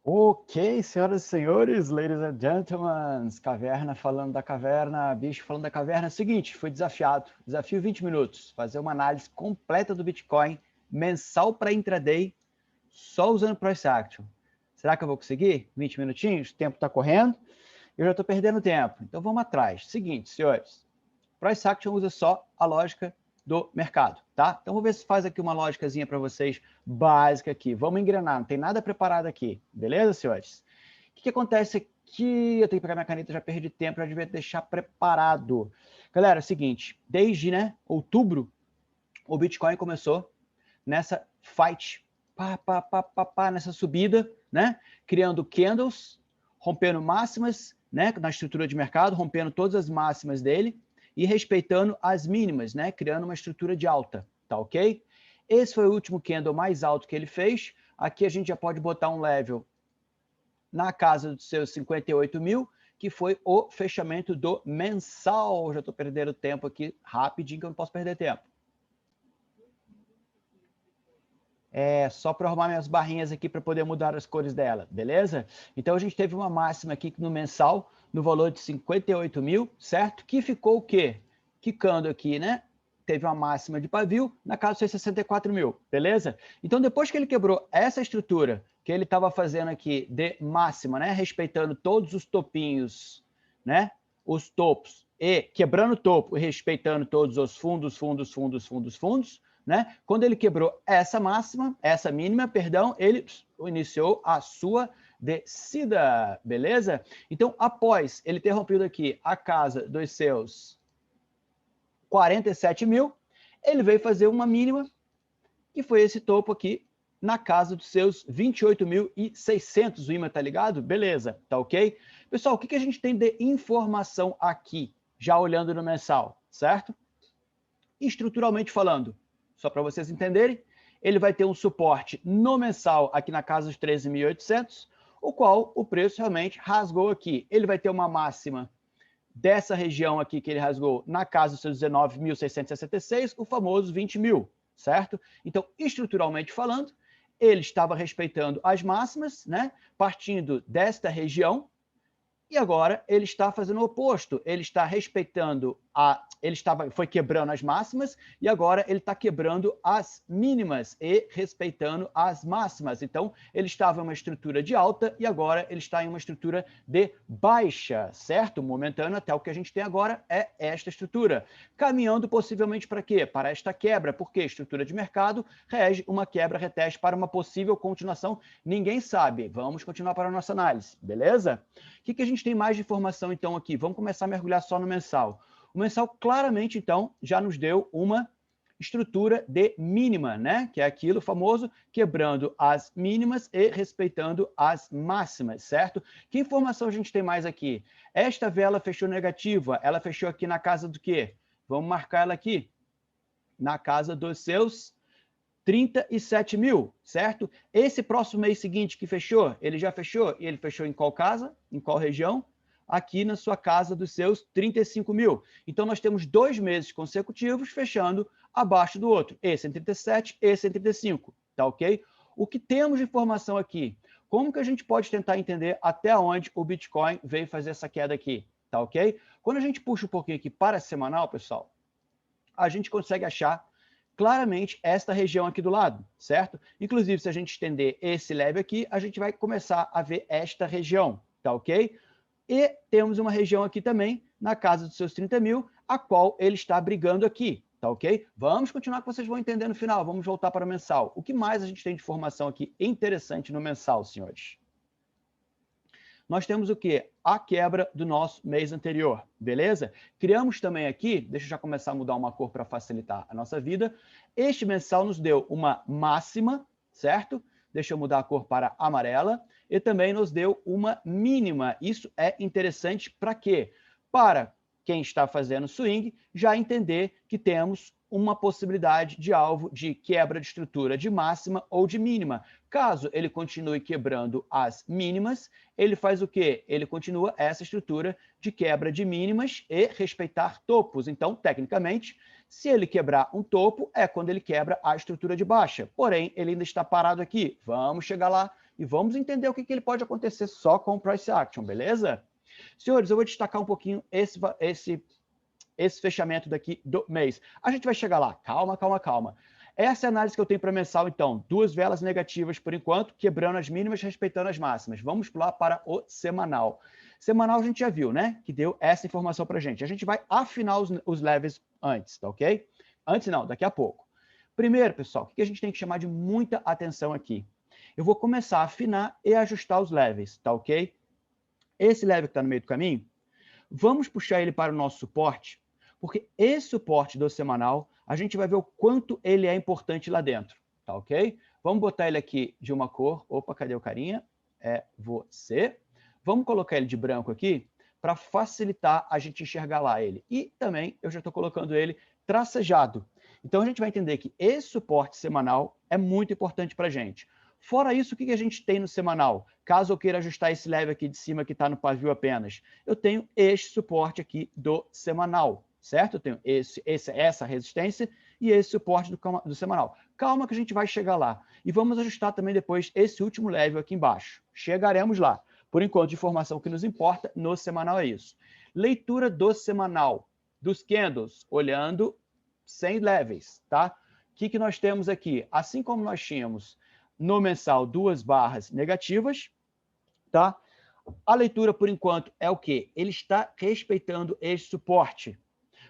Ok, senhoras e senhores, ladies and gentlemen, caverna falando da caverna, bicho falando da caverna. Seguinte, fui desafiado, desafio 20 minutos, fazer uma análise completa do Bitcoin, mensal para intraday, só usando Price Action. Será que eu vou conseguir? 20 minutinhos? O tempo está correndo, eu já estou perdendo tempo. Então vamos atrás. Seguinte, senhores, Price Action usa só a lógica do mercado, tá? Então, vou ver se faz aqui uma lógicazinha para vocês, básica aqui. Vamos engrenar, não tem nada preparado aqui, beleza, senhores? O que acontece aqui? Eu tenho que pegar minha caneta, já perdi tempo, já devia deixar preparado. Galera, é o seguinte, desde outubro, o Bitcoin começou nessa fight, nessa subida, né? Criando candles, rompendo máximas, né? Na estrutura de mercado, rompendo todas as máximas dele, e respeitando as mínimas, né? Criando uma estrutura de alta, tá ok? Esse foi o último candle mais alto que ele fez. Aqui a gente já pode botar um level na casa dos seus 58 mil, que foi o fechamento do mensal. Já estou perdendo tempo aqui, rapidinho, que eu não posso perder tempo. Só para arrumar minhas barrinhas aqui para poder mudar as cores dela, beleza? Então a gente teve uma máxima aqui no mensal, no valor de 58 mil, certo? Que ficou o quê? Quicando aqui, né? Teve uma máxima de pavio na casa dos 64 mil, beleza? Então depois que ele quebrou essa estrutura que ele estava fazendo aqui de máxima, né? Respeitando todos os topinhos, né? Os topos e quebrando o topo e respeitando todos os fundos, né? Quando ele quebrou essa máxima, essa mínima, perdão, ele iniciou a sua descida, beleza? Então, após ele ter rompido aqui a casa dos seus 47 mil, ele veio fazer uma mínima, que foi esse topo aqui, na casa dos seus 28.600, o imã, tá ligado? Beleza, tá ok? Pessoal, o que a gente tem de informação aqui, já olhando no mensal, certo? Estruturalmente falando, só para vocês entenderem, ele vai ter um suporte no mensal aqui na casa dos 13.800, o qual o preço realmente rasgou aqui. Ele vai ter uma máxima dessa região aqui que ele rasgou na casa dos seus 19.666, o famoso 20 mil, certo? Então, estruturalmente falando, ele estava respeitando as máximas, né? Partindo desta região, e agora ele está fazendo o oposto, ele está respeitando foi quebrando as máximas e agora ele está quebrando as mínimas e respeitando as máximas. Então, ele estava em uma estrutura de alta e agora ele está em uma estrutura de baixa, certo? Momentâneo, até o que a gente tem agora é esta estrutura. Caminhando possivelmente para quê? Para esta quebra, porque estrutura de mercado rege uma quebra reteste para uma possível continuação. Ninguém sabe. Vamos continuar para a nossa análise, beleza? O que a gente tem mais de informação, então, aqui? Vamos começar a mergulhar só no mensal. O mensal, claramente, então, já nos deu uma estrutura de mínima, né? Que é aquilo famoso, quebrando as mínimas e respeitando as máximas, certo? Que informação a gente tem mais aqui? Esta vela fechou negativa, ela fechou aqui na casa do quê? Vamos marcar ela aqui. Na casa dos seus 37 mil, certo? Esse próximo mês seguinte que fechou, ele já fechou? E ele fechou em qual casa? Em qual região? Aqui na sua casa dos seus 35 mil. Então, nós temos 2 meses consecutivos fechando abaixo do outro. Esse em 37, esse em 35, tá ok? O que temos de informação aqui? Como que a gente pode tentar entender até onde o Bitcoin veio fazer essa queda aqui, tá ok? Quando a gente puxa um pouquinho aqui para a semanal, pessoal, a gente consegue achar claramente esta região aqui do lado, certo? Inclusive, se a gente estender esse leve aqui, a gente vai começar a ver esta região, tá ok? E temos uma região aqui também, na casa dos seus 30 mil, a qual ele está brigando aqui, tá ok? Vamos continuar que vocês vão entender no final, vamos voltar para o mensal. O que mais a gente tem de informação aqui interessante no mensal, senhores? Nós temos o quê? A quebra do nosso mês anterior, beleza? Criamos também aqui, deixa eu já começar a mudar uma cor para facilitar a nossa vida. Este mensal nos deu uma máxima, certo? Deixa eu mudar a cor para amarela. E também nos deu uma mínima. Isso é interessante para quê? Para quem está fazendo swing já entender que temos uma possibilidade de alvo de quebra de estrutura de máxima ou de mínima. Caso ele continue quebrando as mínimas, ele faz o quê? Ele continua essa estrutura de quebra de mínimas e respeitar topos. Então, tecnicamente, Se ele quebrar um topo, é quando ele quebra a estrutura de baixa. Porém, ele ainda está parado aqui. Vamos chegar lá e vamos entender o que ele pode acontecer só com o price action, beleza? Senhores, eu vou destacar um pouquinho esse fechamento daqui do mês. A gente vai chegar lá. Calma, calma, calma. Essa é a análise que eu tenho para mensal, então. 2 velas negativas por enquanto, quebrando as mínimas, respeitando as máximas. Vamos pular para o semanal. Semanal a gente já viu, né? Que deu essa informação para a gente. A gente vai afinar os levels antes, tá ok? Antes não, daqui a pouco. Primeiro, pessoal, o que a gente tem que chamar de muita atenção aqui? Eu vou começar a afinar e ajustar os levels, tá ok? Esse level que está no meio do caminho, vamos puxar ele para o nosso suporte, porque esse suporte do semanal, a gente vai ver o quanto ele é importante lá dentro, tá ok? Vamos botar ele aqui de uma cor. Opa, cadê o carinha? É você. Vamos colocar ele de branco aqui, para facilitar a gente enxergar lá ele. E também eu já estou colocando ele tracejado. Então a gente vai entender que esse suporte semanal é muito importante para a gente. Fora isso, o que a gente tem no semanal? Caso eu queira ajustar esse level aqui de cima que está no pavio apenas, eu tenho este suporte aqui do semanal, certo? Eu tenho essa resistência e esse suporte do semanal. Calma que a gente vai chegar lá. E vamos ajustar também depois esse último level aqui embaixo. Chegaremos lá. Por enquanto, de informação que nos importa no semanal é isso. Leitura do semanal, dos candles, olhando 100 levels, tá? O que nós temos aqui? Assim como nós tínhamos no mensal 2 barras negativas, tá? A leitura, por enquanto, é o quê? Ele está respeitando este suporte.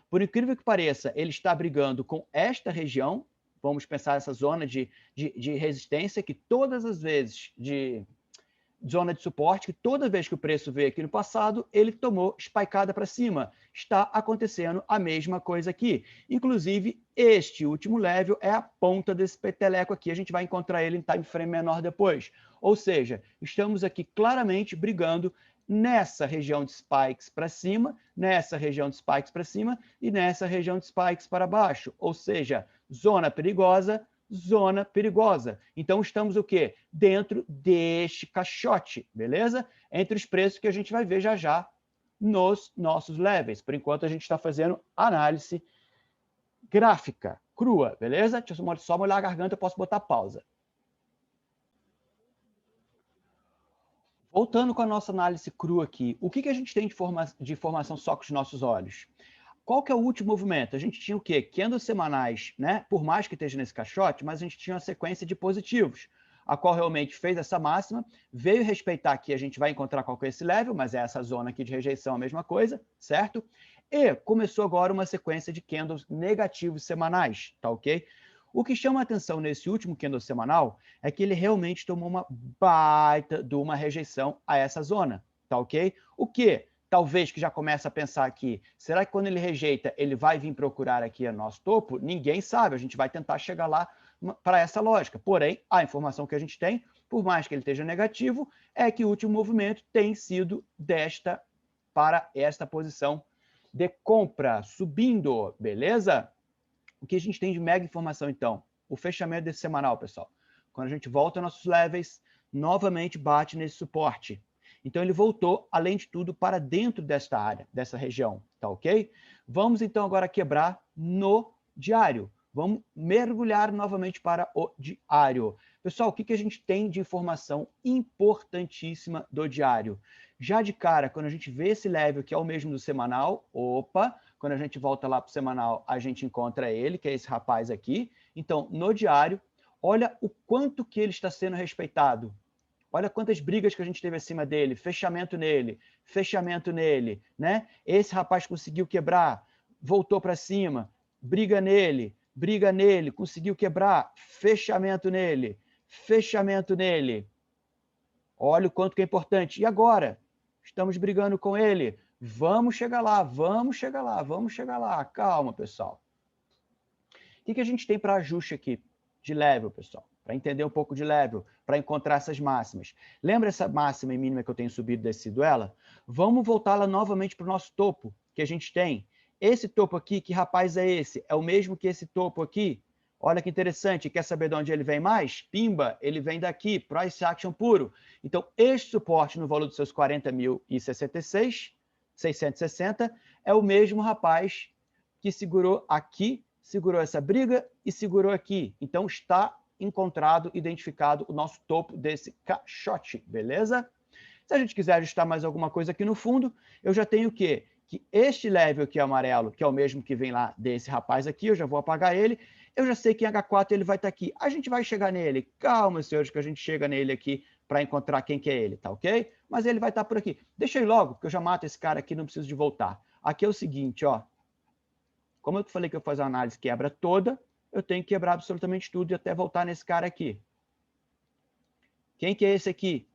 Por incrível que pareça, ele está brigando com esta região. Vamos pensar essa zona de resistência que todas as vezes zona de suporte, que toda vez que o preço veio aqui no passado, ele tomou spikeada para cima. Está acontecendo a mesma coisa aqui. Inclusive, este último level é a ponta desse peteleco aqui. A gente vai encontrar ele em time frame menor depois. Ou seja, estamos aqui claramente brigando nessa região de spikes para cima, nessa região de spikes para cima e nessa região de spikes para baixo. Ou seja, zona perigosa, zona perigosa. Então, estamos o quê? Dentro deste caixote, beleza? Entre os preços que a gente vai ver já já nos nossos levels. Por enquanto, a gente está fazendo análise gráfica, crua, beleza? Deixa eu só molhar a garganta, eu posso botar pausa. Voltando com a nossa análise crua aqui, o que a gente tem de informação só com os nossos olhos? Qual que é o último movimento? A gente tinha o quê? Candles semanais, né? Por mais que esteja nesse caixote, mas a gente tinha uma sequência de positivos, a qual realmente fez essa máxima, veio respeitar aqui, a gente vai encontrar qual que é esse level, mas é essa zona aqui de rejeição a mesma coisa, certo? E começou agora uma sequência de candles negativos semanais, tá ok? O que chama a atenção nesse último candle semanal é que ele realmente tomou uma baita de uma rejeição a essa zona, tá ok? O que? Talvez que já comece a pensar aqui, será que quando ele rejeita, ele vai vir procurar aqui o nosso topo? Ninguém sabe, a gente vai tentar chegar lá para essa lógica. Porém, a informação que a gente tem, por mais que ele esteja negativo, é que o último movimento tem sido desta para esta posição de compra, subindo, beleza? O que a gente tem de mega informação, então? O fechamento desse semanal, pessoal. Quando a gente volta aos nossos levels, novamente bate nesse suporte. Então, ele voltou, além de tudo, para dentro desta área, dessa região, tá ok? Vamos, então, agora quebrar no diário. Vamos mergulhar novamente para o diário. Pessoal, o que a gente tem de informação importantíssima do diário? Já de cara, quando a gente vê esse level, que é o mesmo do semanal, opa, quando a gente volta lá para o semanal, a gente encontra ele, que é esse rapaz aqui. Então, no diário, olha o quanto que ele está sendo respeitado. Olha quantas brigas que a gente teve acima dele, fechamento nele, né? Esse rapaz conseguiu quebrar, voltou para cima, briga nele, conseguiu quebrar, fechamento nele. Olha o quanto que é importante. E agora? Estamos brigando com ele. Vamos chegar lá. Calma, pessoal. O que a gente tem para ajuste aqui de level, pessoal? Para entender um pouco de level, para encontrar essas máximas. Lembra essa máxima e mínima que eu tenho subido e descido ela? Vamos voltá-la novamente para o nosso topo que a gente tem. Esse topo aqui, que rapaz é esse? É o mesmo que esse topo aqui? Olha que interessante, quer saber de onde ele vem mais? Pimba, ele vem daqui, price action puro. Então, este suporte no valor dos seus 40.066, 660, é o mesmo rapaz que segurou aqui segurou essa briga e segurou aqui. Então, está encontrado, identificado o nosso topo desse caixote, beleza? Se a gente quiser ajustar mais alguma coisa aqui no fundo, eu já tenho o quê? Que este level aqui amarelo, que é o mesmo que vem lá desse rapaz aqui, eu já vou apagar ele, eu já sei que em H4 ele vai estar aqui. A gente vai chegar nele. Calma, senhores, que a gente chega nele aqui para encontrar quem que é ele, tá ok? Mas ele vai estar por aqui. Deixa eu ir logo, porque eu já mato esse cara aqui, não preciso de voltar. Aqui é o seguinte, ó. Como eu falei que eu vou fazer uma análise quebra toda, eu tenho que quebrar absolutamente tudo e até voltar nesse cara aqui. Quem que é esse aqui?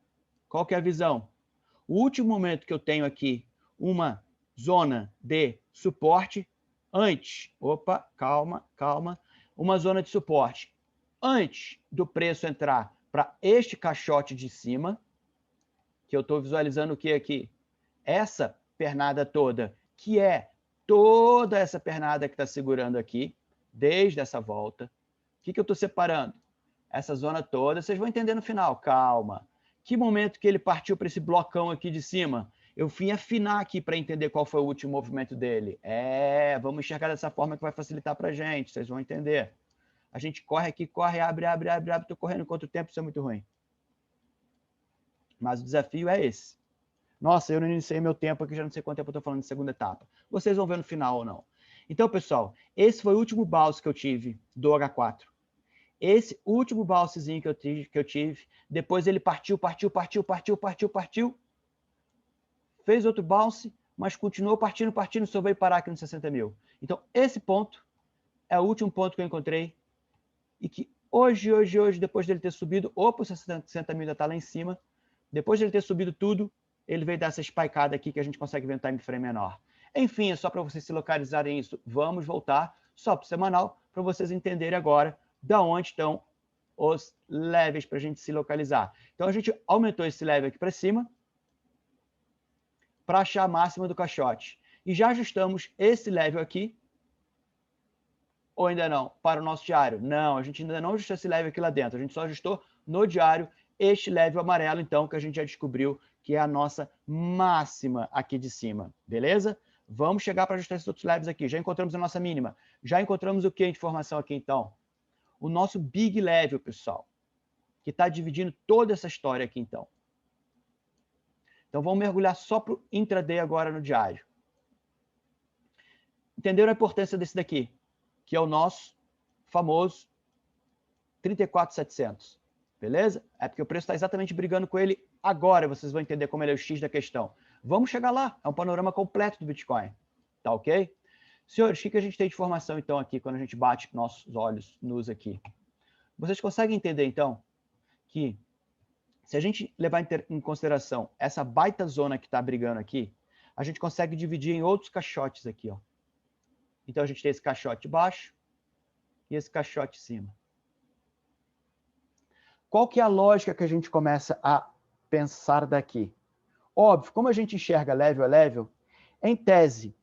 Qual que é a visão? O último momento que eu tenho aqui uma zona de suporte antes, opa, calma, calma, uma zona de suporte antes do preço entrar para este caixote de cima, que eu estou visualizando o que aqui? Essa pernada toda, que é toda essa pernada que está segurando aqui, desde essa volta. O que eu estou separando? Essa zona toda, vocês vão entender no final, calma. Que momento que ele partiu para esse blocão aqui de cima? Eu vim afinar aqui para entender qual foi o último movimento dele. Vamos enxergar dessa forma que vai facilitar para a gente, vocês vão entender. A gente corre aqui, corre, abre, abre, abre, abre. Estou correndo quanto tempo, isso é muito ruim. Mas o desafio é esse. Nossa, eu não iniciei meu tempo aqui, já não sei quanto tempo eu estou falando de segunda etapa. Vocês vão ver no final ou não. Então, pessoal, esse foi o último bounce que eu tive do H4. Esse último bouncezinho que eu tive, depois ele partiu, fez outro bounce, mas continuou partindo, só veio parar aqui nos 60 mil. Então, esse ponto é o último ponto que eu encontrei e que hoje, depois dele ter subido, opa, os 60 mil ainda está lá em cima, depois dele ter subido tudo, ele veio dar essa spikeada aqui que a gente consegue ver no time frame menor. Enfim, é só para vocês se localizarem isso. Vamos voltar só para o semanal, para vocês entenderem agora da onde estão os levels para a gente se localizar. Então, a gente aumentou esse level aqui para cima para achar a máxima do caixote. E já ajustamos esse level aqui, ou ainda não, para o nosso diário? Não, a gente ainda não ajustou esse level aqui lá dentro, a gente só ajustou no diário este level amarelo, então, que a gente já descobriu que é a nossa máxima aqui de cima, beleza? Vamos chegar para ajustar esses outros levels aqui. Já encontramos a nossa mínima. Já encontramos o que de informação aqui, então? O nosso big level, pessoal, que está dividindo toda essa história aqui, então. Então, vamos mergulhar só para o intraday agora no diário. Entenderam a importância desse daqui? Que é o nosso famoso 34.700. Beleza? É porque o preço está exatamente brigando com ele agora. Vocês vão entender como ele é o X da questão. Vamos chegar lá. É um panorama completo do Bitcoin. Tá ok? Senhores, o que a gente tem de informação, então, aqui, quando a gente bate nossos olhos nus aqui? Vocês conseguem entender, então, que se a gente levar em consideração essa baita zona que está brigando aqui, a gente consegue dividir em outros caixotes aqui, ó. Então, a gente tem esse caixote baixo e esse caixote em cima. Qual que é a lógica que a gente começa a pensar daqui? Óbvio, como a gente enxerga level a level, em tese,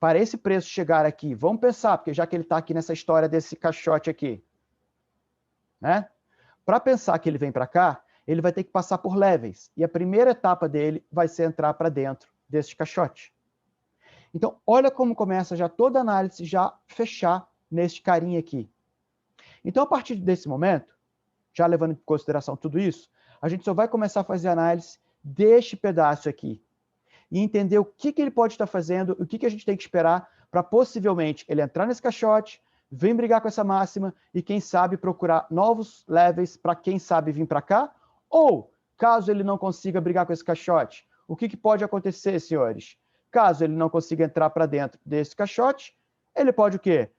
para esse preço chegar aqui, vamos pensar, porque já que ele está aqui nessa história desse caixote aqui, né? Para pensar que ele vem para cá, ele vai ter que passar por levels. E a primeira etapa dele vai ser entrar para dentro desse caixote. Então, olha como começa já toda a análise já fechar nesse carinha aqui. Então, a partir desse momento, já levando em consideração tudo isso, a gente só vai começar a fazer análise deste pedaço aqui e entender o que ele pode estar fazendo, o que a gente tem que esperar para possivelmente ele entrar nesse caixote, vir brigar com essa máxima e, quem sabe, procurar novos levels para, quem sabe, vir para cá. Ou, caso ele não consiga brigar com esse caixote, o que pode acontecer, senhores? Caso ele não consiga entrar para dentro desse caixote, ele pode o quê?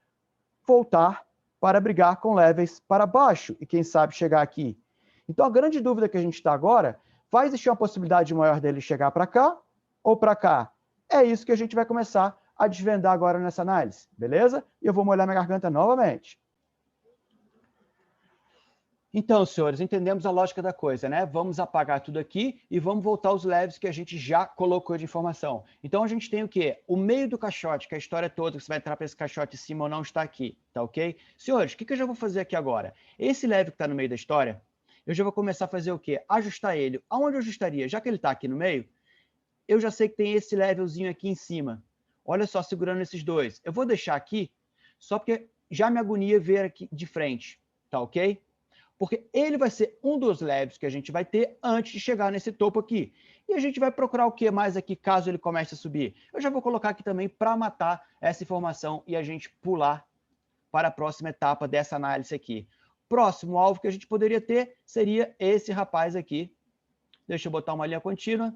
Voltar para brigar com levels para baixo e, quem sabe, chegar aqui. Então, a grande dúvida que a gente está agora, vai existir uma possibilidade maior dele chegar para cá ou para cá? É isso que a gente vai começar a desvendar agora nessa análise, beleza? E eu vou molhar minha garganta novamente. Então, senhores, entendemos a lógica da coisa, né? Vamos apagar tudo aqui e vamos voltar aos levels que a gente já colocou de informação. Então, a gente tem o quê? O meio do caixote, que é a história toda, que você vai entrar para esse caixote em cima ou não, está aqui, tá ok? Senhores, o que eu já vou fazer aqui agora? Esse level que está no meio da história, eu já vou começar a fazer o quê? Ajustar ele. Aonde eu ajustaria? Já que ele está aqui no meio, eu já sei que tem esse levelzinho aqui em cima. Olha só, segurando esses dois. Eu vou deixar aqui, só porque já me agonia ver aqui de frente, tá ok? Porque ele vai ser um dos levels que a gente vai ter antes de chegar nesse topo aqui. E a gente vai procurar o que mais aqui, caso ele comece a subir? Eu já vou colocar aqui também para matar essa informação e a gente pular para a próxima etapa dessa análise aqui. Próximo alvo que a gente poderia ter seria esse rapaz aqui. Deixa eu botar uma linha contínua,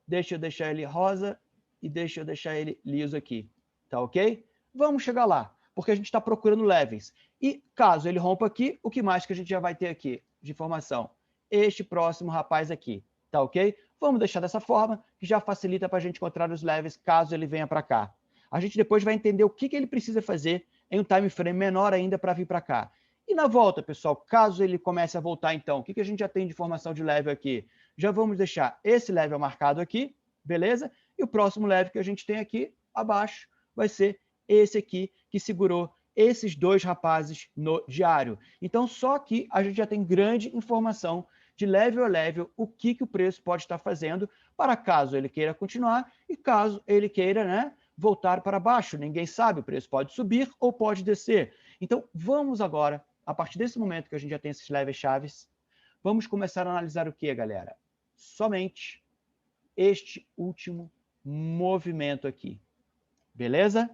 deixa eu deixar ele rosa e deixa eu deixar ele liso aqui, tá ok? Vamos chegar lá, porque a gente está procurando levels. E caso ele rompa aqui, o que mais que a gente já vai ter aqui de informação? Este próximo rapaz aqui, tá ok? Vamos deixar dessa forma, que já facilita para a gente encontrar os levels caso ele venha para cá. A gente depois vai entender o que ele precisa fazer em um time frame menor ainda para vir para cá. E na volta, pessoal, caso ele comece a voltar então, o que a gente já tem de informação de level aqui? Já vamos deixar esse level marcado aqui, beleza? E o próximo level que a gente tem aqui abaixo vai ser esse aqui, que segurou esses dois rapazes no diário. Então, só aqui a gente já tem grande informação de level a level, o que o preço pode estar fazendo para caso ele queira continuar e caso ele queira, né, voltar para baixo. Ninguém sabe, o preço pode subir ou pode descer. Então, vamos agora, a partir desse momento que a gente já tem esses levels chaves, vamos começar a analisar o que, galera? Somente este último movimento aqui. Beleza?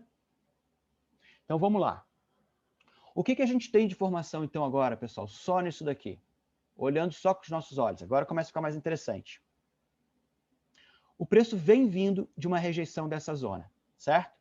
Então, vamos lá. O que a gente tem de informação, então, agora, pessoal? Só nisso daqui. Olhando só com os nossos olhos. Agora começa a ficar mais interessante. O preço vem vindo de uma rejeição dessa zona, certo?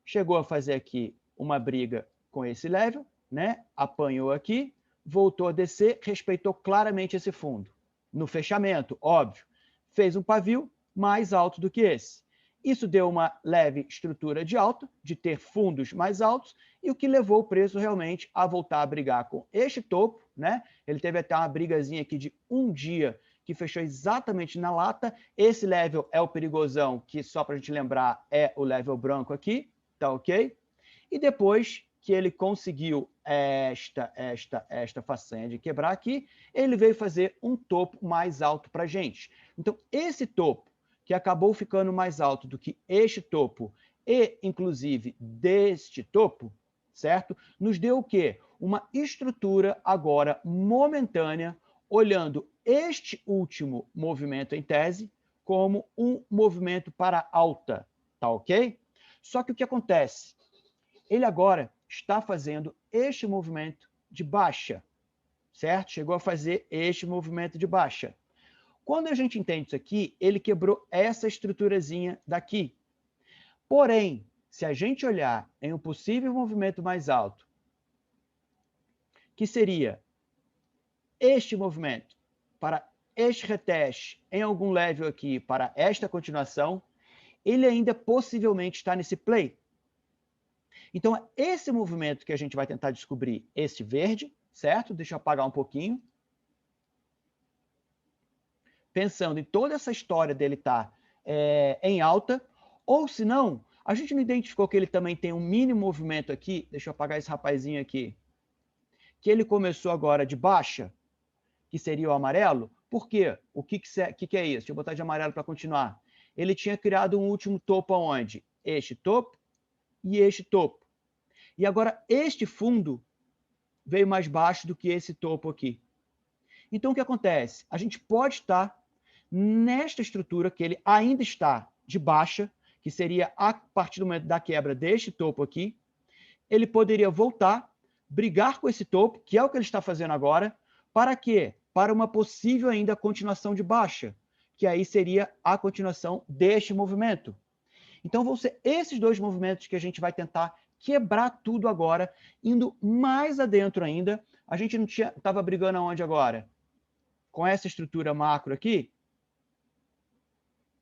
Chegou a fazer aqui uma briga com esse level, né? Apanhou aqui, voltou a descer, respeitou claramente esse fundo. No fechamento, óbvio, fez um pavio mais alto do que esse. Isso deu uma leve estrutura de alta, de ter fundos mais altos, e o que levou o preço realmente a voltar a brigar com este topo, né? Ele teve até uma brigazinha aqui de um dia, que fechou exatamente na lata. Esse level é o perigosão, que só para a gente lembrar é o level branco aqui, tá ok? E depois que ele conseguiu esta façanha de quebrar aqui, ele veio fazer um topo mais alto para a gente. Então, esse topo, que acabou ficando mais alto do que este topo e, inclusive, deste topo, certo? Nos deu o quê? Uma estrutura agora momentânea, olhando este último movimento em tese como um movimento para alta, tá ok? Só que o que acontece? Ele agora está fazendo este movimento de baixa, certo? Chegou a fazer este movimento de baixa. Quando a gente entende isso aqui, ele quebrou essa estruturazinha daqui. Porém, se a gente olhar em um possível movimento mais alto, que seria este movimento para este reteste em algum level aqui para esta continuação, ele ainda possivelmente está nesse play. Então, esse movimento que a gente vai tentar descobrir, esse verde, certo? Deixa eu apagar um pouquinho. Pensando em toda essa história dele estar em alta, ou se não, a gente não identificou que ele também tem um mini movimento aqui, deixa eu apagar esse rapazinho aqui, que ele começou agora de baixa, que seria o amarelo. Por quê? O que é isso? Deixa eu botar de amarelo para continuar. Ele tinha criado um último topo aonde? Este topo e este topo. E agora este fundo veio mais baixo do que esse topo aqui. Então, o que acontece? A gente pode estar nesta estrutura que ele ainda está de baixa, que seria a partir do momento da quebra deste topo aqui, ele poderia voltar, brigar com esse topo, que é o que ele está fazendo agora, para quê? Para uma possível ainda continuação de baixa, que aí seria a continuação deste movimento. Então, vão ser esses dois movimentos que a gente vai tentar quebrar tudo agora, indo mais adentro ainda. A gente não estava brigando aonde agora? Com essa estrutura macro aqui?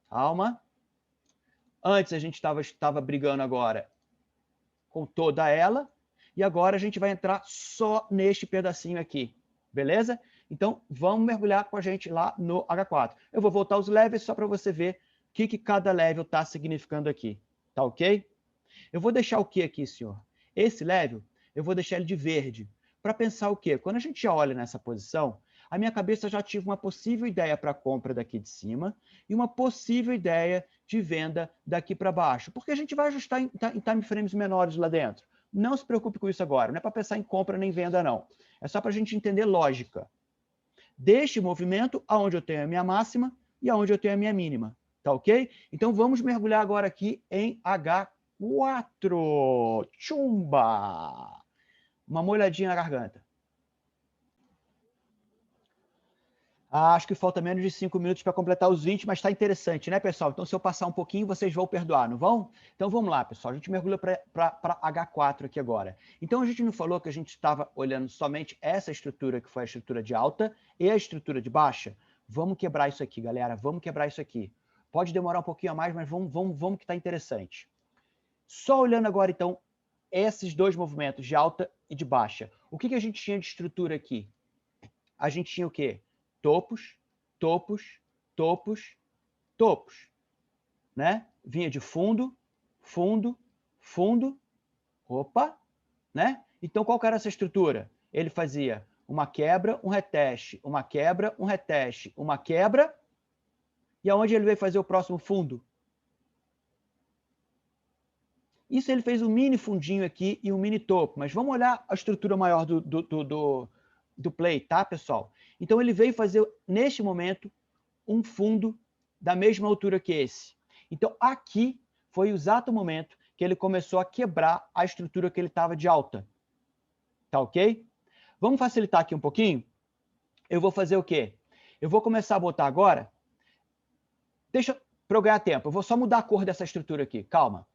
Calma. Antes a gente estava brigando agora com toda ela, e agora a gente vai entrar só neste pedacinho aqui, beleza? Então, vamos mergulhar com a gente lá no H4. Eu vou voltar os levels só para você ver o que cada level está significando aqui, tá ok? Eu vou deixar o que aqui, senhor? Esse level, eu vou deixar ele de verde, para pensar o quê? Quando a gente olha nessa posição, a minha cabeça já tive uma possível ideia para compra daqui de cima e uma possível ideia de venda daqui para baixo, porque a gente vai ajustar em time frames menores lá dentro. Não se preocupe com isso agora, não é para pensar em compra nem venda, não. É só para a gente entender lógica. Deste movimento, aonde eu tenho a minha máxima e aonde eu tenho a minha mínima. Tá ok? Então, vamos mergulhar agora aqui em H4. Tchumba! Uma molhadinha na garganta. Acho que falta menos de 5 minutos para completar os 20, mas está interessante, né, pessoal? Então, se eu passar um pouquinho, vocês vão perdoar, não vão? Então, vamos lá, pessoal. A gente mergulha para H4 aqui agora. Então, a gente não falou que a gente estava olhando somente essa estrutura, que foi a estrutura de alta, e a estrutura de baixa? Vamos quebrar isso aqui, galera. Vamos quebrar isso aqui. Pode demorar um pouquinho a mais, mas vamos que está interessante. Só olhando agora, então, esses dois movimentos de alta e de baixa. O que a gente tinha de estrutura aqui? A gente tinha o quê? Topos, topos, topos, topos, né? Vinha de fundo, fundo, fundo, opa, né? Então, qual que era essa estrutura? Ele fazia uma quebra, um reteste, uma quebra, um reteste, uma quebra, e aonde ele veio fazer o próximo fundo? Isso ele fez um mini fundinho aqui e um mini topo, mas vamos olhar a estrutura maior do play, tá, pessoal? Então, ele veio fazer, neste momento, um fundo da mesma altura que esse. Então, aqui foi o exato momento que ele começou a quebrar a estrutura que ele estava de alta. Tá ok? Vamos facilitar aqui um pouquinho? Eu vou fazer o quê? Eu vou começar a botar agora... Deixa para eu ganhar tempo. Eu vou só mudar a cor dessa estrutura aqui. Calma.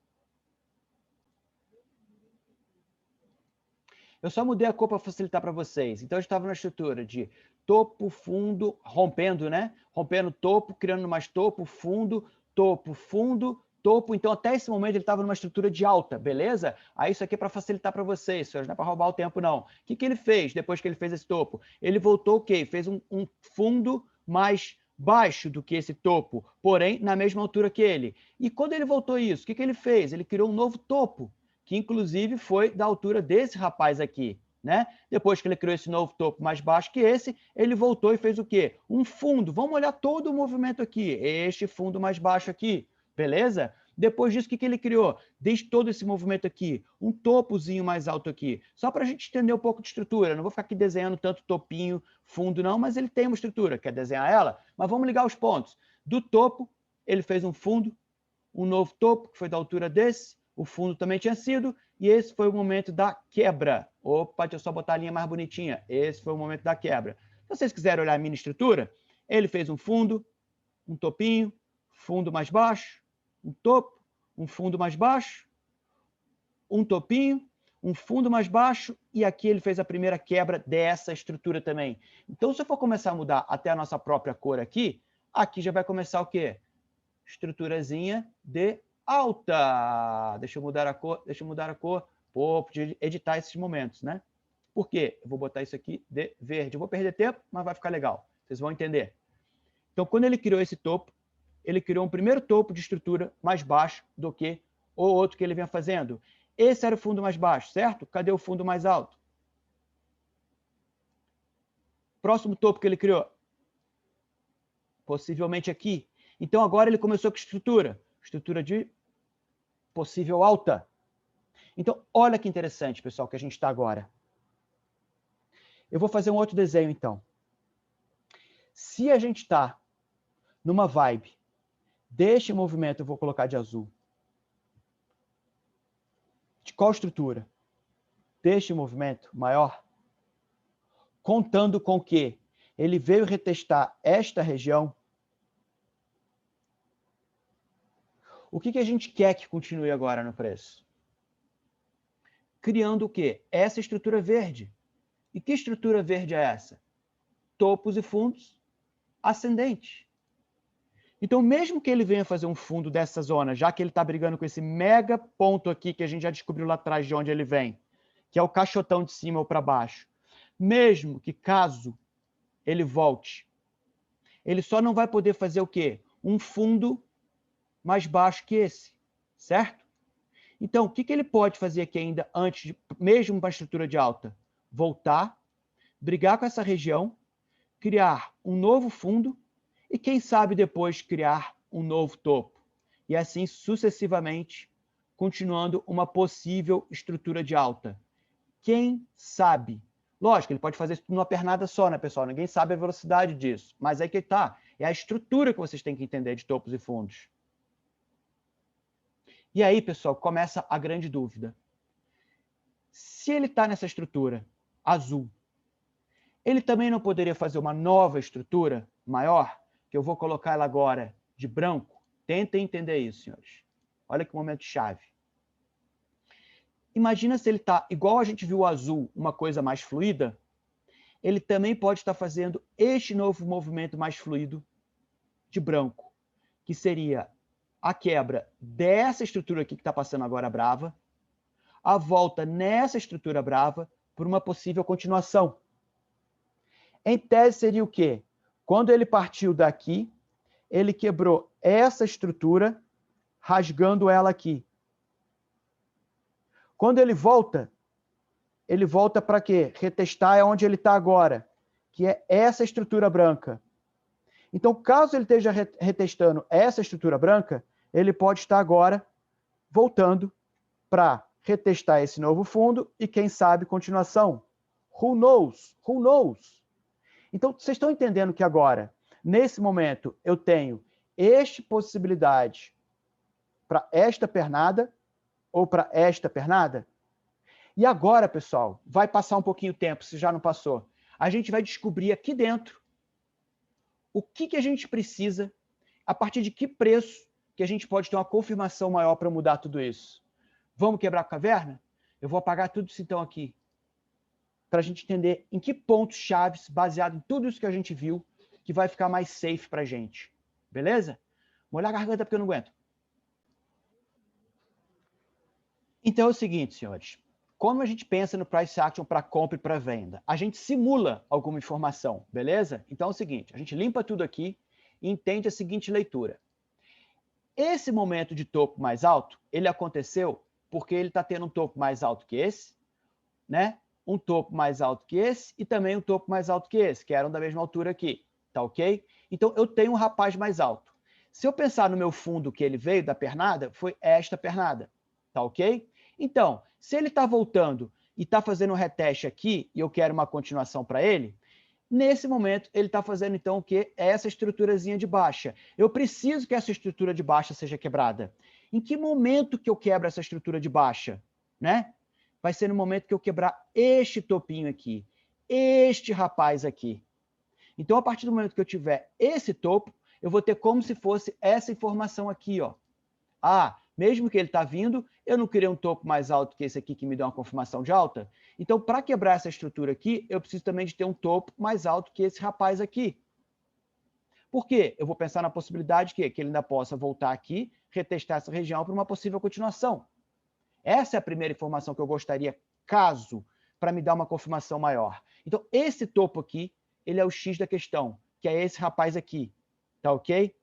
Eu só mudei a cor para facilitar para vocês. Então, eu estava na estrutura de topo, fundo, rompendo, né? Rompendo topo, criando mais topo, fundo, topo. Então, até esse momento, ele estava numa estrutura de alta, beleza? Aí, isso aqui é para facilitar para vocês, senhores, não é para roubar o tempo, não. O que ele fez depois que ele fez esse topo? Ele voltou o quê? Fez um fundo mais baixo do que esse topo, porém, na mesma altura que ele. E quando ele voltou isso, o que ele fez? Ele criou um novo topo, que inclusive foi da altura desse rapaz aqui, né? Depois que ele criou esse novo topo mais baixo que esse, ele voltou e fez o quê? Um fundo. Vamos olhar todo o movimento aqui, este fundo mais baixo aqui, beleza? Depois disso, o que ele criou? Desde todo esse movimento aqui, um topozinho mais alto aqui, só para a gente entender um pouco de estrutura. Não vou ficar aqui desenhando tanto topinho, fundo não, mas ele tem uma estrutura. Quer desenhar ela? Mas vamos ligar os pontos. Do topo, ele fez um fundo, um novo topo, que foi da altura desse, o fundo também tinha sido, e esse foi o momento da quebra. Opa, deixa eu só botar a linha mais bonitinha. Esse foi o momento da quebra. Se vocês quiserem olhar a mini estrutura, ele fez um fundo, um topinho, fundo mais baixo, um topo, um fundo mais baixo, um topinho, um fundo mais baixo, e aqui ele fez a primeira quebra dessa estrutura também. Então, se eu for começar a mudar até a nossa própria cor aqui, aqui já vai começar o quê? Estruturazinha de alta. Deixa eu mudar a cor. Pô, podia editar esses momentos, né? Por quê? Eu vou botar isso aqui de verde. Eu vou perder tempo, mas vai ficar legal. Vocês vão entender. Então, quando ele criou esse topo, ele criou um primeiro topo de estrutura mais baixo do que o outro que ele vinha fazendo. Esse era o fundo mais baixo, certo? Cadê o fundo mais alto? Próximo topo que ele criou? Possivelmente aqui. Então, agora ele começou com estrutura. Estrutura de possível alta. Então, olha que interessante, pessoal, que a gente está agora. Eu vou fazer um outro desenho, então. Se a gente está numa vibe deste movimento, eu vou colocar de azul. De qual estrutura? Deste movimento maior? Contando com que ele veio retestar esta região. O que a gente quer que continue agora no preço? Criando o quê? Essa estrutura verde. E que estrutura verde é essa? Topos e fundos ascendentes. Então, mesmo que ele venha fazer um fundo dessa zona, já que ele está brigando com esse mega ponto aqui, que a gente já descobriu lá atrás de onde ele vem, que é o caixotão de cima ou para baixo, mesmo que caso ele volte, ele só não vai poder fazer o quê? Um fundo mais baixo que esse, certo? Então, o que ele pode fazer aqui ainda antes, mesmo para a estrutura de alta? Voltar, brigar com essa região, criar um novo fundo e, quem sabe, depois criar um novo topo. E assim sucessivamente continuando uma possível estrutura de alta? Quem sabe? Lógico, ele pode fazer isso numa pernada só, né, pessoal? Ninguém sabe a velocidade disso. Mas aí que tá. É a estrutura que vocês têm que entender de topos e fundos. E aí, pessoal, começa a grande dúvida. Se ele está nessa estrutura azul, ele também não poderia fazer uma nova estrutura maior, que eu vou colocar ela agora de branco? Tentem entender isso, senhores. Olha que momento chave. Imagina se ele está, igual a gente viu o azul, uma coisa mais fluida, ele também pode estar fazendo este novo movimento mais fluido de branco, que seria a quebra dessa estrutura aqui que está passando agora brava, a volta nessa estrutura brava por uma possível continuação. Em tese seria o quê? Quando ele partiu daqui, ele quebrou essa estrutura, rasgando ela aqui. Quando ele volta para quê? Retestar é onde ele está agora, que é essa estrutura branca. Então, caso ele esteja retestando essa estrutura branca, ele pode estar agora voltando para retestar esse novo fundo e, quem sabe, continuação. Who knows? Who knows? Então, vocês estão entendendo que agora, nesse momento, eu tenho esta possibilidade para esta pernada ou para esta pernada? E agora, pessoal, vai passar um pouquinho de tempo, se já não passou. A gente vai descobrir aqui dentro o que a gente precisa, a partir de que preço que a gente pode ter uma confirmação maior para mudar tudo isso. Vamos quebrar a caverna? Eu vou apagar tudo isso então aqui, para a gente entender em que pontos chaves, baseado em tudo isso que a gente viu, que vai ficar mais safe para a gente. Beleza? Molhar a garganta porque eu não aguento. Então é o seguinte, senhores. Como a gente pensa no price action para compra e para venda? A gente simula alguma informação, beleza? Então é o seguinte, a gente limpa tudo aqui e entende a seguinte leitura. Esse momento de topo mais alto, ele aconteceu porque ele está tendo um topo mais alto que esse, né? Um topo mais alto que esse e também um topo mais alto que esse, que eram da mesma altura aqui, tá ok? Então eu tenho um rapaz mais alto. Se eu pensar no meu fundo que ele veio da pernada, foi esta pernada, tá ok? Então, se ele está voltando e está fazendo um reteste aqui, e eu quero uma continuação para ele, nesse momento ele está fazendo então o quê? Essa estruturazinha de baixa. Eu preciso que essa estrutura de baixa seja quebrada. Em que momento que eu quebro essa estrutura de baixa? Né? Vai ser no momento que eu quebrar este topinho aqui, este rapaz aqui. Então, a partir do momento que eu tiver esse topo, eu vou ter como se fosse essa informação aqui, ó. Ah, mesmo que ele está vindo, eu não queria um topo mais alto que esse aqui que me dá uma confirmação de alta. Então, para quebrar essa estrutura aqui, eu preciso também de ter um topo mais alto que esse rapaz aqui. Por quê? Eu vou pensar na possibilidade que ele ainda possa voltar aqui, retestar essa região para uma possível continuação. Essa é a primeira informação que eu gostaria, caso, para me dar uma confirmação maior. Então, esse topo aqui, ele é o X da questão, que é esse rapaz aqui. Tá ok?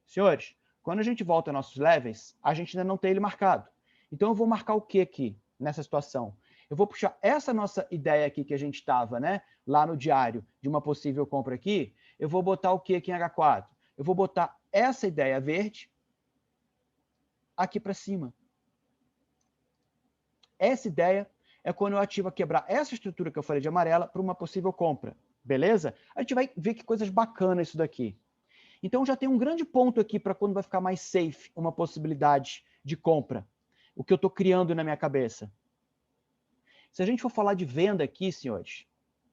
Senhores, quando a gente volta aos nossos levels, a gente ainda não tem ele marcado. Então, eu vou marcar o que aqui, nessa situação? Eu vou puxar essa nossa ideia aqui que a gente estava, né, lá no diário, de uma possível compra aqui, eu vou botar o que aqui em H4? Eu vou botar essa ideia verde aqui para cima. Essa ideia é quando eu ativo a quebrar essa estrutura que eu falei de amarela para uma possível compra. Beleza? A gente vai ver que coisas bacanas isso daqui. Então já tem um grande ponto aqui para quando vai ficar mais safe uma possibilidade de compra. O que eu estou criando na minha cabeça. Se a gente for falar de venda aqui, senhores...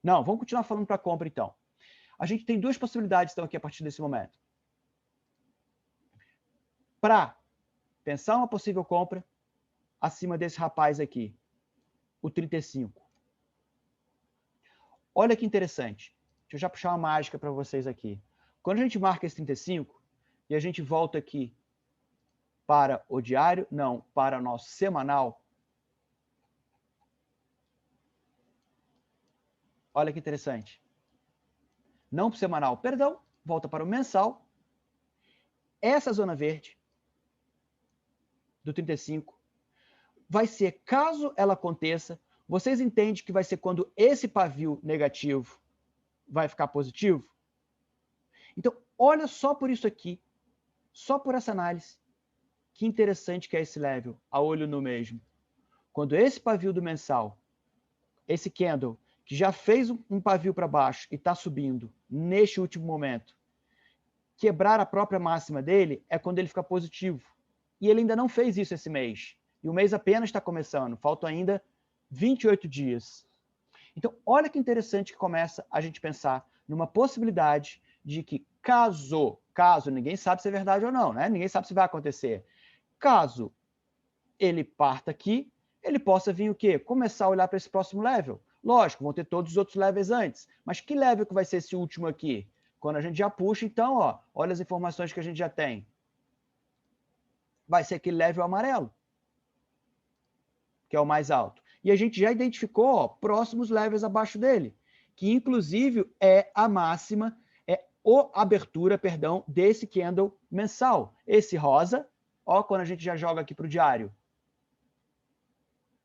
Não, vamos continuar falando para compra então. A gente tem duas possibilidades então aqui a partir desse momento. Para pensar uma possível compra acima desse rapaz aqui, o 35. Olha que interessante. Deixa eu já puxar uma mágica para vocês aqui. Quando a gente marca esse 35 e a gente volta aqui para o diário, não, para o nosso semanal, olha que interessante. Não para o semanal, perdão, volta para o mensal. Essa zona verde do 35 vai ser, caso ela aconteça, vocês entendem que vai ser quando esse pavio negativo vai ficar positivo? Então, olha só por isso aqui, só por essa análise, que interessante que é esse level, a olho nu mesmo. Quando esse pavio do mensal, esse candle, que já fez um pavio para baixo e está subindo neste último momento, quebrar a própria máxima dele é quando ele fica positivo. E ele ainda não fez isso esse mês. E o mês apenas está começando, faltam ainda 28 dias. Então, olha que interessante que começa a gente pensar numa possibilidade de que caso, ninguém sabe se é verdade ou não, né? Ninguém sabe se vai acontecer. Caso ele parta aqui, ele possa vir o quê? Começar a olhar para esse próximo level. Lógico, vão ter todos os outros levels antes. Mas que level que vai ser esse último aqui? Quando a gente já puxa, então, ó, olha as informações que a gente já tem. Vai ser aquele level amarelo, que é o mais alto. E a gente já identificou, ó, próximos levels abaixo dele, que inclusive é a máxima, é a abertura, perdão, desse candle mensal. Esse rosa, ó, quando a gente já joga aqui para o diário.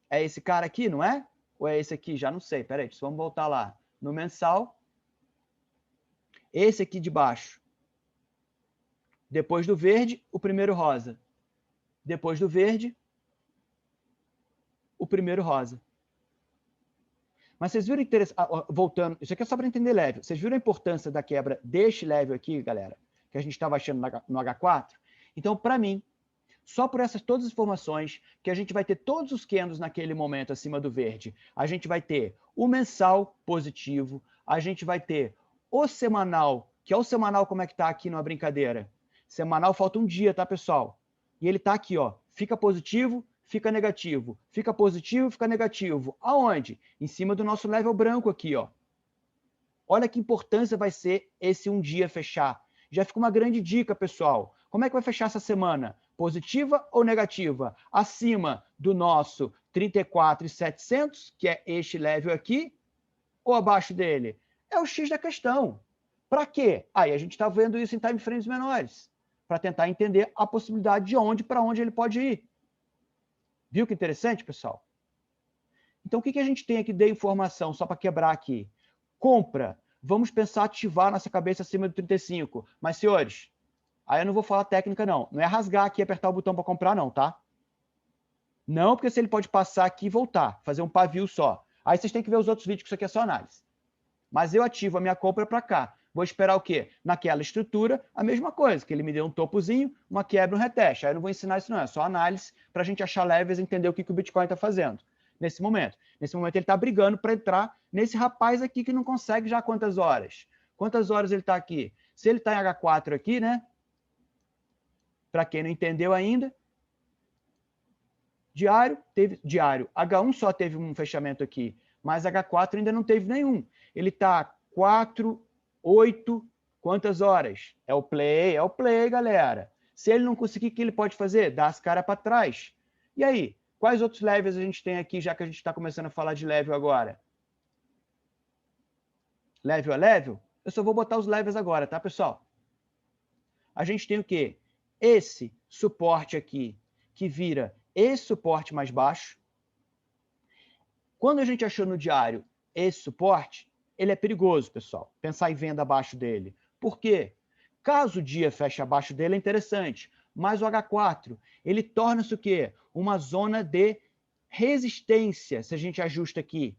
É esse cara aqui, não é? Ou é esse aqui? Já não sei. Peraí, vamos voltar lá. No mensal, esse aqui de baixo. Depois do verde, o primeiro rosa. Depois do verde, o primeiro rosa. Mas vocês viram interessante, voltando, isso aqui é só para entender level. Vocês viram a importância da quebra deste level aqui, galera, que a gente estava achando no H4? Então, para mim, só por essas todas as informações, que a gente vai ter todos os candles naquele momento acima do verde. A gente vai ter o mensal positivo, a gente vai ter o semanal, que é o semanal como é que está aqui numa brincadeira. Semanal falta um dia, tá, pessoal? E ele está aqui, ó, fica positivo, fica negativo, fica positivo, fica negativo. Aonde? Em cima do nosso level branco aqui, ó. Olha que importância vai ser esse um dia fechar. Já fica uma grande dica, pessoal. Como é que vai fechar essa semana? Positiva ou negativa? Acima do nosso 34.700, que é este level aqui, ou abaixo dele? É o X da questão. Para quê? Aí a gente está vendo isso em time frames menores, para tentar entender a possibilidade de onde para onde ele pode ir. Viu que interessante, pessoal? Então, o que a gente tem aqui de informação, só para quebrar aqui? Compra. Vamos pensar ativar nossa cabeça acima do 35. Mas, senhores, aí eu não vou falar técnica, não. Não é rasgar aqui e apertar o botão para comprar, não, tá? Não, porque se ele pode passar aqui e voltar, fazer um pavio só. Aí vocês têm que ver os outros vídeos, que isso aqui é só análise. Mas eu ativo a minha compra para cá. Vou esperar o quê? Naquela estrutura, a mesma coisa, que ele me deu um topozinho, uma quebra, um reteste. Aí eu não vou ensinar isso não, é só análise para a gente achar levels e entender o que o Bitcoin está fazendo nesse momento. Nesse momento ele está brigando para entrar nesse rapaz aqui que não consegue já há quantas horas? Quantas horas ele está aqui? Se ele está em H4 aqui, né? Para quem não entendeu ainda, diário, H1 só teve um fechamento aqui, mas H4 ainda não teve nenhum. Ele está 4, 8, quantas horas? É o play, galera. Se ele não conseguir, o que ele pode fazer? Dar as caras para trás. E aí? Quais outros levels a gente tem aqui, já que a gente está começando a falar de level agora? Level a level? Eu só vou botar os levels agora, tá, pessoal? A gente tem o quê? Esse suporte aqui, que vira esse suporte mais baixo. Quando a gente achou no diário esse suporte, ele é perigoso, pessoal. Pensar em venda abaixo dele. Por quê? Caso o dia feche abaixo dele, é interessante. Mas o H4, ele torna-se o quê? Uma zona de resistência, se a gente ajusta aqui.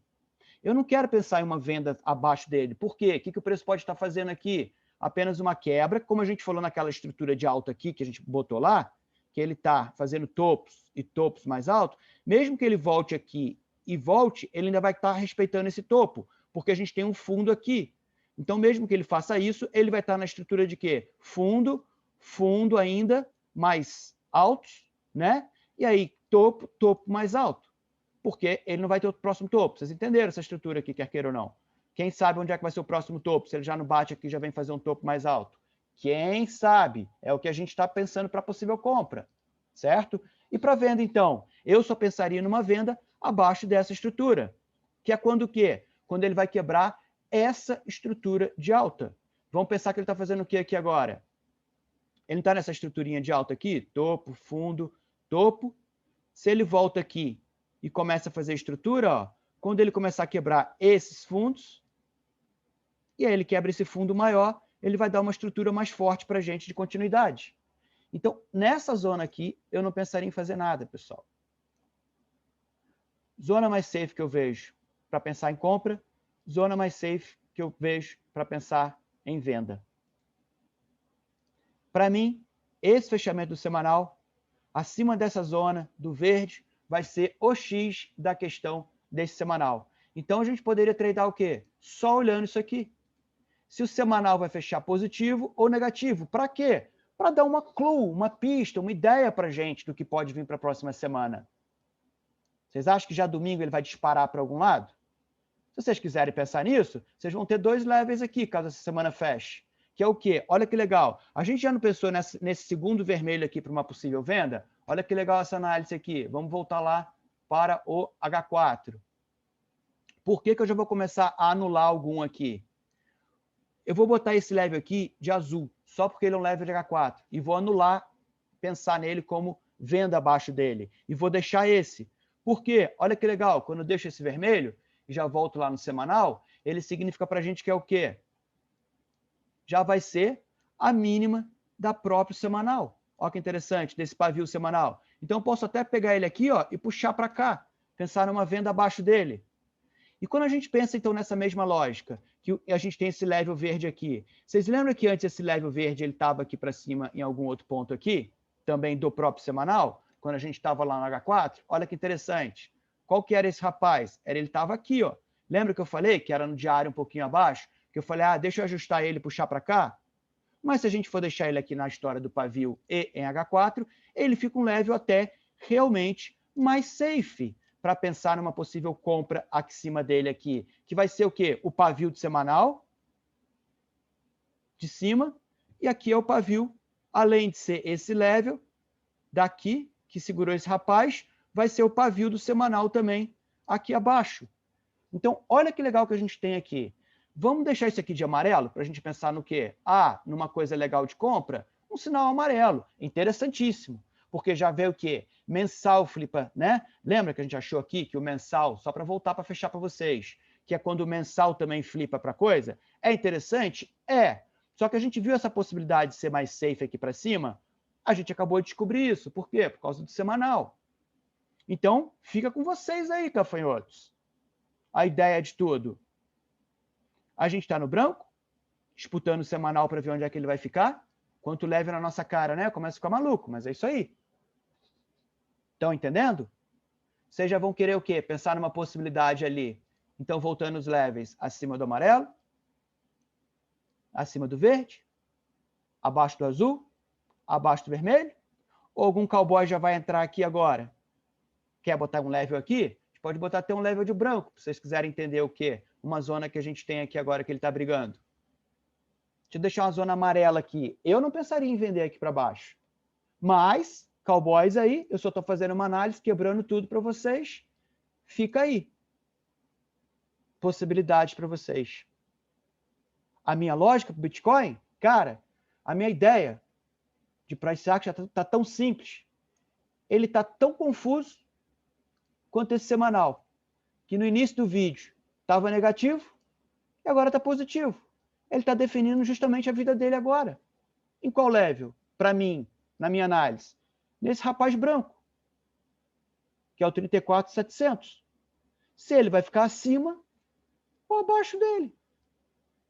Eu não quero pensar em uma venda abaixo dele. Por quê? O que o preço pode estar fazendo aqui? Apenas uma quebra, como a gente falou naquela estrutura de alta aqui, que a gente botou lá, que ele está fazendo topos e topos mais altos, mesmo que ele volte aqui e volte, ele ainda vai estar respeitando esse topo, porque a gente tem um fundo aqui. Então, mesmo que ele faça isso, ele vai estar na estrutura de quê? Fundo, fundo ainda mais alto, né? E aí, topo, topo mais alto. Porque ele não vai ter o próximo topo. Vocês entenderam essa estrutura aqui, quer queira ou não? Quem sabe onde é que vai ser o próximo topo? Se ele já não bate aqui, já vem fazer um topo mais alto. Quem sabe? É o que a gente está pensando para possível compra, certo? E para venda, então? Eu só pensaria numa venda abaixo dessa estrutura, que é quando o quê? Quando ele vai quebrar essa estrutura de alta. Vamos pensar que ele está fazendo o que aqui agora? Ele não está nessa estruturinha de alta aqui? Topo, fundo, topo. Se ele volta aqui e começa a fazer estrutura, ó, quando ele começar a quebrar esses fundos, e aí ele quebra esse fundo maior, ele vai dar uma estrutura mais forte para a gente de continuidade. Então, nessa zona aqui, eu não pensaria em fazer nada, pessoal. Zona mais safe que eu vejo para pensar em compra, zona mais safe que eu vejo para pensar em venda. Para mim, esse fechamento do semanal, acima dessa zona do verde, vai ser o X da questão desse semanal. Então, a gente poderia tradear o quê? Só olhando isso aqui. Se o semanal vai fechar positivo ou negativo. Para quê? Para dar uma clue, uma pista, uma ideia para a gente do que pode vir para a próxima semana. Vocês acham que já domingo ele vai disparar para algum lado? Se vocês quiserem pensar nisso, vocês vão ter 2 levels aqui, caso essa semana feche. Que é o quê? Olha que legal. A gente já não pensou nesse segundo vermelho aqui para uma possível venda? Olha que legal essa análise aqui. Vamos voltar lá para o H4. Por que eu já vou começar a anular algum aqui? Eu vou botar esse level aqui de azul, só porque ele é um level de H4. E vou anular, pensar nele como venda abaixo dele. E vou deixar esse. Por quê? Olha que legal. Quando eu deixo esse vermelho, e já volto lá no semanal, ele significa para a gente que é o quê? Já vai ser a mínima da própria semanal. Olha que interessante, desse pavio semanal. Então, eu posso até pegar ele aqui, ó, e puxar para cá, pensar numa venda abaixo dele. E quando a gente pensa, então, nessa mesma lógica, que a gente tem esse level verde aqui, vocês lembram que antes esse level verde ele estava aqui para cima em algum outro ponto aqui, também do próprio semanal, quando a gente estava lá no H4? Olha que interessante. Qual que era esse rapaz? Ele estava aqui, ó. Lembra que eu falei que era no diário um pouquinho abaixo? Que eu falei, deixa eu ajustar ele e puxar para cá? Mas se a gente for deixar ele aqui na história do pavio e em H4, ele fica um level até realmente mais safe para pensar numa possível compra acima dele aqui, que vai ser o quê? O pavio de semanal de cima, e aqui é o pavio, além de ser esse level daqui, que segurou esse rapaz, vai ser o pavio do semanal também aqui abaixo. Então, olha que legal que a gente tem aqui. Vamos deixar isso aqui de amarelo para a gente pensar no quê? Numa coisa legal de compra, um sinal amarelo, interessantíssimo. Porque já veio o quê? Mensal flipa, né? Lembra que a gente achou aqui que o mensal, só para voltar para fechar para vocês, que é quando o mensal também flipa para coisa? É interessante? É. Só que a gente viu essa possibilidade de ser mais safe aqui para cima, a gente acabou de descobrir isso. Por quê? Por causa do semanal. Então, fica com vocês aí, gafanhotos. A ideia de tudo. A gente está no branco, disputando o semanal para ver onde é que ele vai ficar. Quanto leve na nossa cara, né? Começa a ficar maluco, mas é isso aí. Estão entendendo? Vocês já vão querer o quê? Pensar numa possibilidade ali. Então, voltando os levels acima do amarelo, acima do verde, abaixo do azul, abaixo do vermelho. Ou algum cowboy já vai entrar aqui agora? Quer botar um level aqui? A gente pode botar até um level de branco, se vocês quiserem entender o quê? Uma zona que a gente tem aqui agora que ele está brigando. Deixa eu deixar uma zona amarela aqui. Eu não pensaria em vender aqui para baixo. Mas, cowboys aí, eu só estou fazendo uma análise, quebrando tudo para vocês. Fica aí. Possibilidades para vocês. A minha lógica para o Bitcoin, cara, a minha ideia de price action está tão simples. Ele está tão confuso quanto esse semanal, que no início do vídeo estava negativo e agora está positivo. Ele está definindo justamente a vida dele agora. Em qual level? Para mim, na minha análise. Nesse rapaz branco, que é o 34.700. Se ele vai ficar acima ou abaixo dele.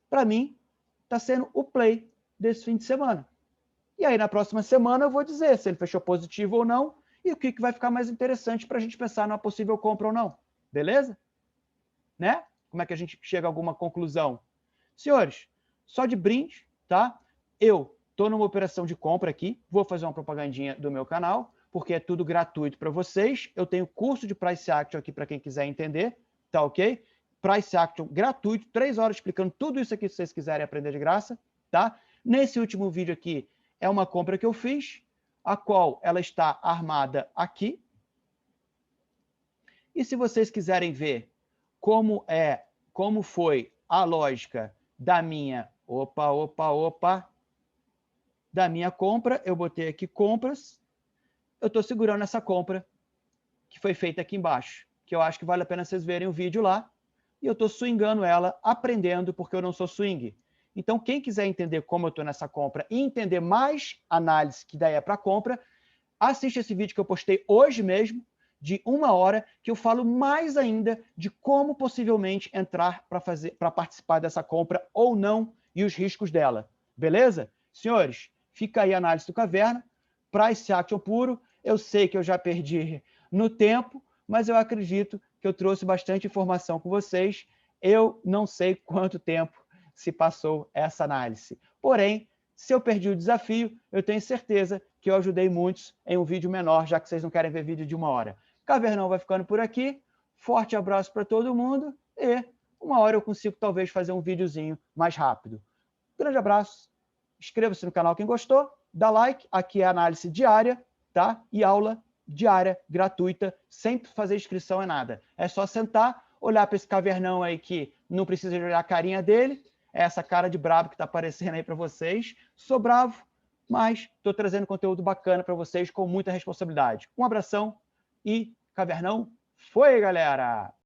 Para mim, está sendo o play desse fim de semana. E aí, na próxima semana, eu vou dizer se ele fechou positivo ou não e o que vai ficar mais interessante para a gente pensar numa possível compra ou não. Beleza? Né? Como é que a gente chega a alguma conclusão? Senhores, só de brinde, tá? Eu estou numa operação de compra aqui, vou fazer uma propagandinha do meu canal, porque é tudo gratuito para vocês. Eu tenho curso de Price Action aqui para quem quiser entender, tá ok? Price Action gratuito, 3 horas explicando tudo isso aqui se vocês quiserem aprender de graça, tá? Nesse último vídeo aqui é uma compra que eu fiz, a qual ela está armada aqui. E se vocês quiserem ver como foi a lógica da minha, da minha compra, eu botei aqui compras, eu estou segurando essa compra que foi feita aqui embaixo, que eu acho que vale a pena vocês verem o vídeo lá, e eu estou swingando ela, aprendendo, porque eu não sou swing. Então, quem quiser entender como eu estou nessa compra e entender mais análise que daí é para compra, assiste esse vídeo que eu postei hoje mesmo, de 1 hora, que eu falo mais ainda de como possivelmente entrar para participar dessa compra ou não e os riscos dela. Beleza? Senhores, fica aí a análise do Caverna. Price Action puro. Eu sei que eu já perdi no tempo, mas eu acredito que eu trouxe bastante informação com vocês. Eu não sei quanto tempo se passou essa análise. Porém, se eu perdi o desafio, eu tenho certeza que eu ajudei muitos em um vídeo menor, já que vocês não querem ver vídeo de 1 hora. Cavernão vai ficando por aqui. Forte abraço para todo mundo e 1 hora eu consigo talvez fazer um videozinho mais rápido. Grande abraço. Inscreva-se no canal quem gostou, dá like. Aqui é a análise diária, tá? E aula diária, gratuita, sem fazer inscrição é nada. É só sentar, olhar para esse cavernão aí que não precisa de olhar a carinha dele, é essa cara de brabo que está aparecendo aí para vocês. Sou bravo, mas estou trazendo conteúdo bacana para vocês com muita responsabilidade. Um abração e Cavernão foi, galera!